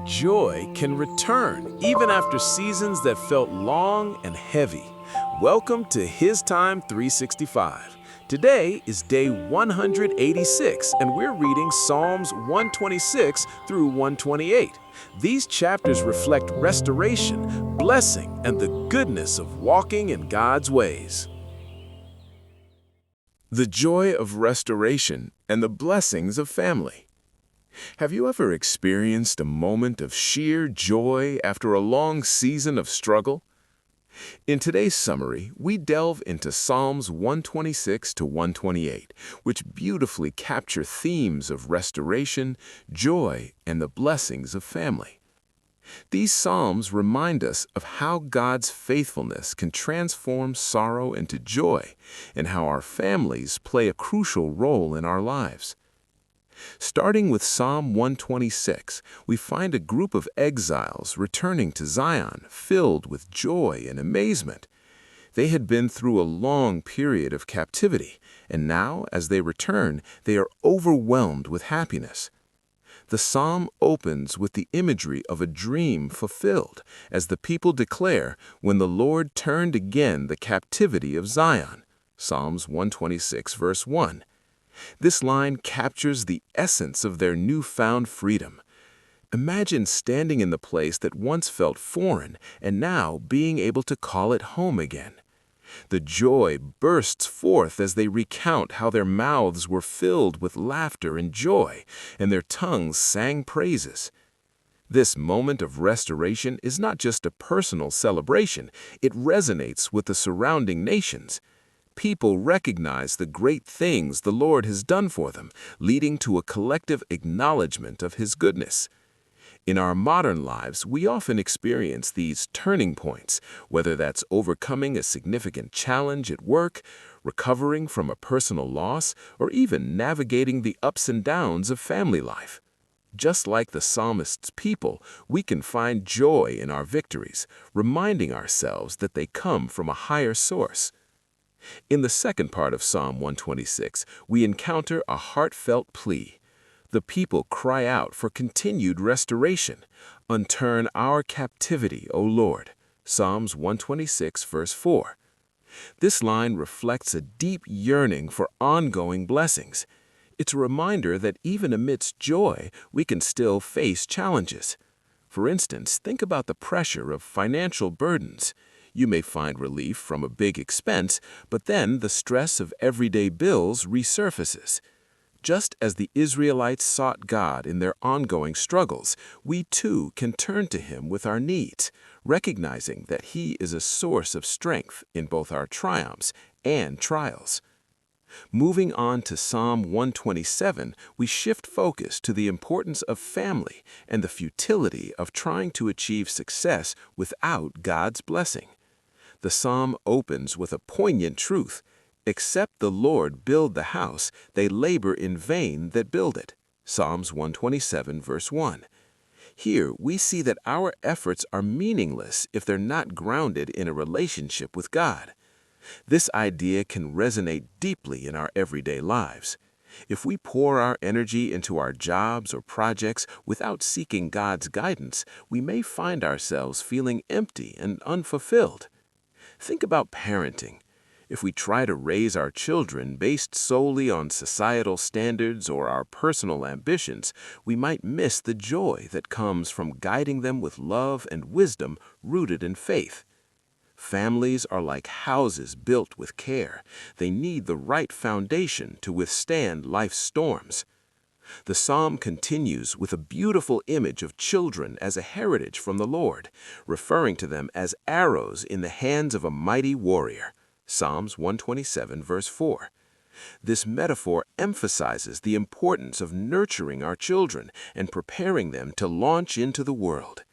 Joy can return even after seasons that felt long and heavy. Welcome to HisTime365. Today is day 186, and we're reading Psalms 126 through 128. These chapters reflect restoration, blessing, and the goodness of walking in God's ways. The joy of restoration and the blessings of family. Have you ever experienced a moment of sheer joy after a long season of struggle? In today's summary, we delve into Psalms 126 to 128, which beautifully capture themes of restoration, joy, and the blessings of family. These psalms remind us of how God's faithfulness can transform sorrow into joy, and how our families play a crucial role in our lives. Starting with Psalm 126, we find a group of exiles returning to Zion, filled with joy and amazement. They had been through a long period of captivity, and now, as they return, they are overwhelmed with happiness. The psalm opens with the imagery of a dream fulfilled, as the people declare, "When the Lord turned again the captivity of Zion." Psalms 126, verse 1. This line captures the essence of their newfound freedom. Imagine standing in the place that once felt foreign and now being able to call it home again. The joy bursts forth as they recount how their mouths were filled with laughter and joy, and their tongues sang praises. This moment of restoration is not just a personal celebration, it resonates with the surrounding nations. People recognize the great things the Lord has done for them, leading to a collective acknowledgement of His goodness. In our modern lives, we often experience these turning points, whether that's overcoming a significant challenge at work, recovering from a personal loss, or even navigating the ups and downs of family life. Just like the psalmist's people, we can find joy in our victories, reminding ourselves that they come from a higher source. In the second part of Psalm 126, we encounter a heartfelt plea. The people cry out for continued restoration. "Unturn our captivity, O Lord." Psalms 126, verse 4. This line reflects a deep yearning for ongoing blessings. It's a reminder that even amidst joy, we can still face challenges. For instance, think about the pressure of financial burdens. You may find relief from a big expense, but then the stress of everyday bills resurfaces. Just as the Israelites sought God in their ongoing struggles, we too can turn to Him with our needs, recognizing that He is a source of strength in both our triumphs and trials. Moving on to Psalm 127, we shift focus to the importance of family and the futility of trying to achieve success without God's blessing. The psalm opens with a poignant truth. "Except the Lord build the house, they labor in vain that build it." Psalms 127, verse 1. Here, we see that our efforts are meaningless if they're not grounded in a relationship with God. This idea can resonate deeply in our everyday lives. If we pour our energy into our jobs or projects without seeking God's guidance, we may find ourselves feeling empty and unfulfilled. Think about parenting. If we try to raise our children based solely on societal standards or our personal ambitions, we might miss the joy that comes from guiding them with love and wisdom rooted in faith. Families are like houses built with care. They need the right foundation to withstand life's storms. The psalm continues with a beautiful image of children as a heritage from the Lord, referring to them as arrows in the hands of a mighty warrior. Psalms 127, verse 4. This metaphor emphasizes the importance of nurturing our children and preparing them to launch into the world.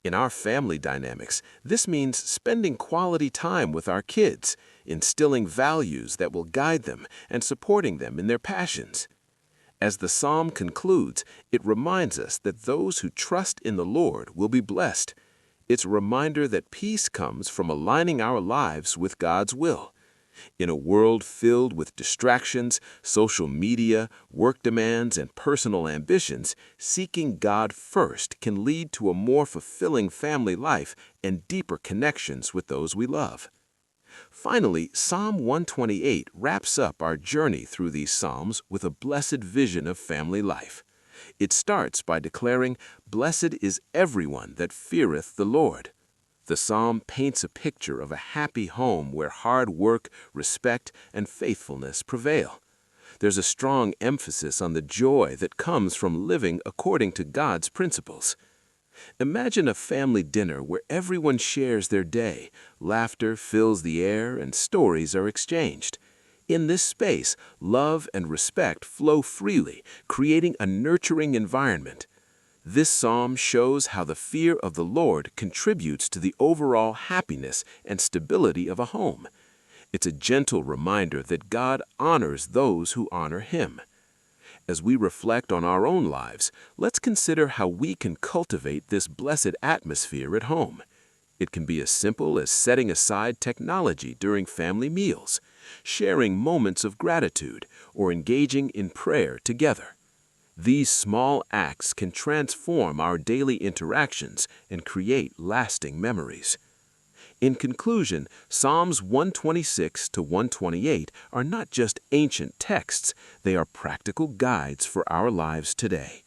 In our family dynamics, this means spending quality time with our kids, instilling values that will guide them, and supporting them in their passions. As the psalm concludes, it reminds us that those who trust in the Lord will be blessed. It's a reminder that peace comes from aligning our lives with God's will. In a world filled with distractions, social media, work demands, and personal ambitions, seeking God first can lead to a more fulfilling family life and deeper connections with those we love. Finally, Psalm 128 wraps up our journey through these Psalms with a blessed vision of family life. It starts by declaring, "Blessed is everyone that feareth the Lord." The psalm paints a picture of a happy home where hard work, respect, and faithfulness prevail. There's a strong emphasis on the joy that comes from living according to God's principles. Imagine a family dinner where everyone shares their day, laughter fills the air, and stories are exchanged. In this space, love and respect flow freely, creating a nurturing environment. This psalm shows how the fear of the Lord contributes to the overall happiness and stability of a home. It's a gentle reminder that God honors those who honor Him. As we reflect on our own lives, let's consider how we can cultivate this blessed atmosphere at home. It can be as simple as setting aside technology during family meals, sharing moments of gratitude, or engaging in prayer together. These small acts can transform our daily interactions and create lasting memories. In conclusion, Psalms 126 to 128 are not just ancient texts, they are practical guides for our lives today.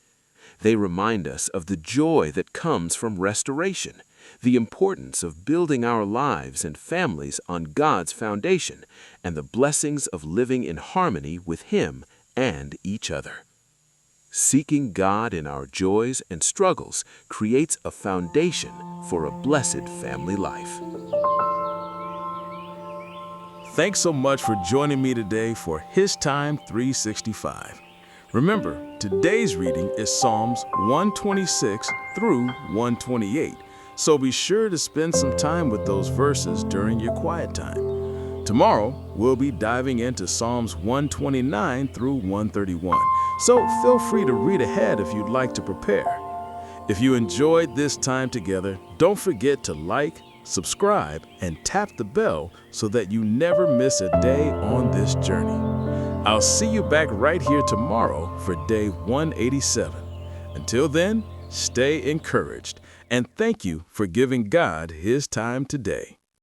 They remind us of the joy that comes from restoration, the importance of building our lives and families on God's foundation, and the blessings of living in harmony with Him and each other. Seeking God in our joys and struggles creates a foundation for a blessed family life. Thanks so much for joining me today for HisTime365. Remember, today's reading is Psalms 126 through 128, so be sure to spend some time with those verses during your quiet time. Tomorrow, we'll be diving into Psalms 129 through 131, so feel free to read ahead if you'd like to prepare. If you enjoyed this time together, don't forget to like, subscribe, and tap the bell so that you never miss a day on this journey. I'll see you back right here tomorrow for day 187. Until then, stay encouraged, and thank you for giving God His time today.